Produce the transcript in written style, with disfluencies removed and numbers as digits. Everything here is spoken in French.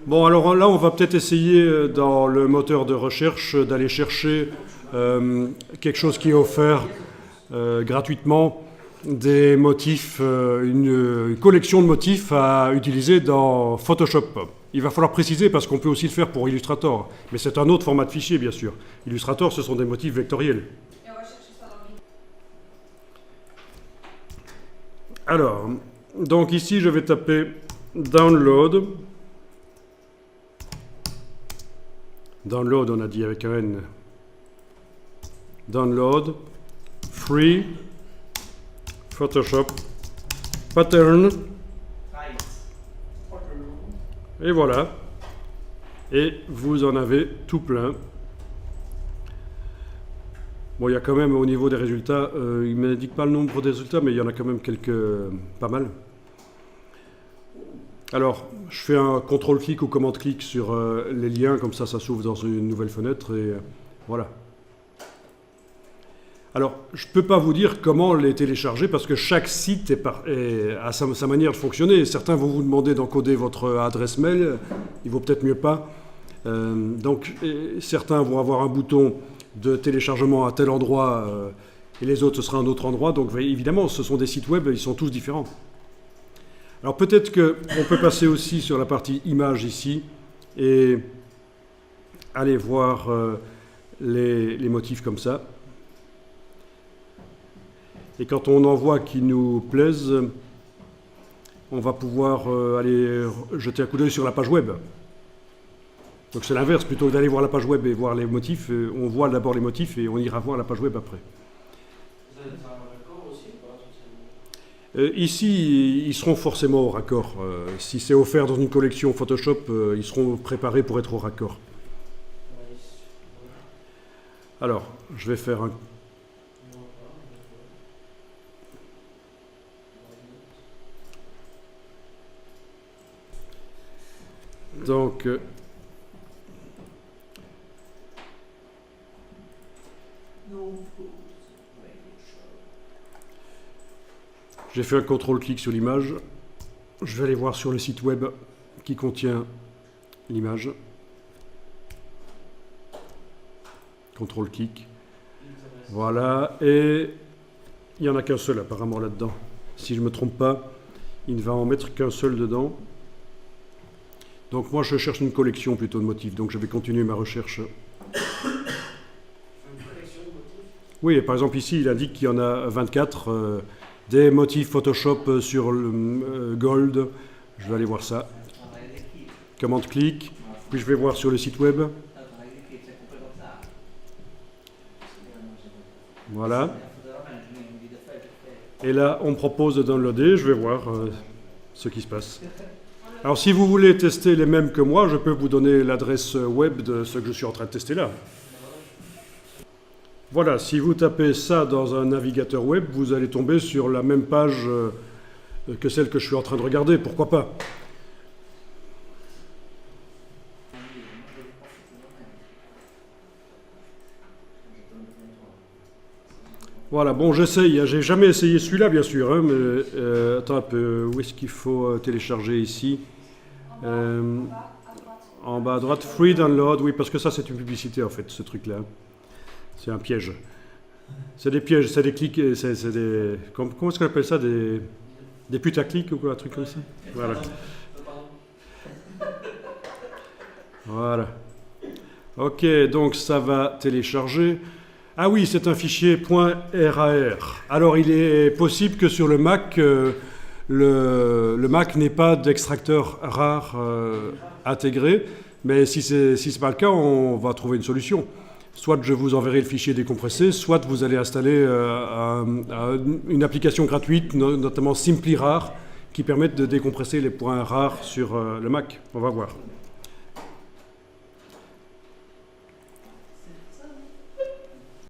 Bon, alors là, on va peut-être essayer dans le moteur de recherche d'aller chercher quelque chose qui est offert gratuitement, des motifs, une collection de motifs à utiliser dans Photoshop. Il va falloir préciser parce qu'on peut aussi le faire pour Illustrator, mais c'est un autre format de fichier, bien sûr. Illustrator, ce sont des motifs vectoriels. Et on va chercher ça dans le Alors, donc ici, je vais taper Download. Download, on a dit avec un N. Download, Free, Photoshop, Pattern. Et voilà. Et vous en avez tout plein. Bon, il y a quand même au niveau des résultats, il ne m'indique pas le nombre des résultats, mais il y en a quand même pas mal. Alors, je fais un contrôle-clic ou commande-clic sur les liens, comme ça s'ouvre dans une nouvelle fenêtre, et voilà. Alors, je ne peux pas vous dire comment les télécharger, parce que chaque site a sa manière de fonctionner. Certains vont vous demander d'encoder votre adresse mail, il vaut peut-être mieux pas. Certains vont avoir un bouton de téléchargement à tel endroit, et les autres, ce sera un autre endroit. Donc, évidemment, ce sont des sites web, ils sont tous différents. Alors peut-être qu'on peut passer aussi sur la partie images ici et aller voir les motifs comme ça. Et quand on en voit qui nous plaisent, on va pouvoir aller jeter un coup d'œil sur la page web. Donc c'est l'inverse, plutôt que d'aller voir la page web et voir les motifs, on voit d'abord les motifs et on ira voir la page web après. Ici, ils seront forcément au raccord. Si c'est offert dans une collection Photoshop, ils seront préparés pour être au raccord. Alors, je vais faire un... Donc... J'ai fait un contrôle-clic sur l'image. Je vais aller voir sur le site web qui contient l'image. Contrôle-clic. Voilà. Et il n'y en a qu'un seul apparemment là-dedans. Si je ne me trompe pas, il ne va en mettre qu'un seul dedans. Donc moi, je cherche une collection plutôt de motifs. Donc je vais continuer ma recherche. Oui, par exemple ici, il indique qu'il y en a 24. Des motifs Photoshop sur le Gold, je vais aller voir ça. Commande-clic, puis je vais voir sur le site web. Voilà. Et là, on me propose de downloader, je vais voir ce qui se passe. Alors si vous voulez tester les mêmes que moi, je peux vous donner l'adresse web de ce que je suis en train de tester là. Voilà, si vous tapez ça dans un navigateur web, vous allez tomber sur la même page que celle que je suis en train de regarder, pourquoi pas. Voilà, bon, j'essaye, j'ai jamais essayé celui-là, bien sûr, hein, mais attends un peu, où est-ce qu'il faut télécharger ici en bas à droite, Free Download, oui, parce que ça c'est une publicité en fait, ce truc-là. C'est un piège. C'est des pièges, c'est des clics, c'est des... Comment est-ce qu'on appelle ça? Des putaclics ou quoi, un truc comme ça? Voilà. Voilà. Ok, donc ça va télécharger. Ah oui, c'est un fichier .rar. Alors il est possible que sur le Mac, le Mac n'ait pas d'extracteur RAR intégré, mais si c'est pas le cas, on va trouver une solution. Soit je vous enverrai le fichier décompressé, soit vous allez installer une application gratuite, notamment SimpliRAR, qui permettent de décompresser les points rares sur le Mac. On va voir.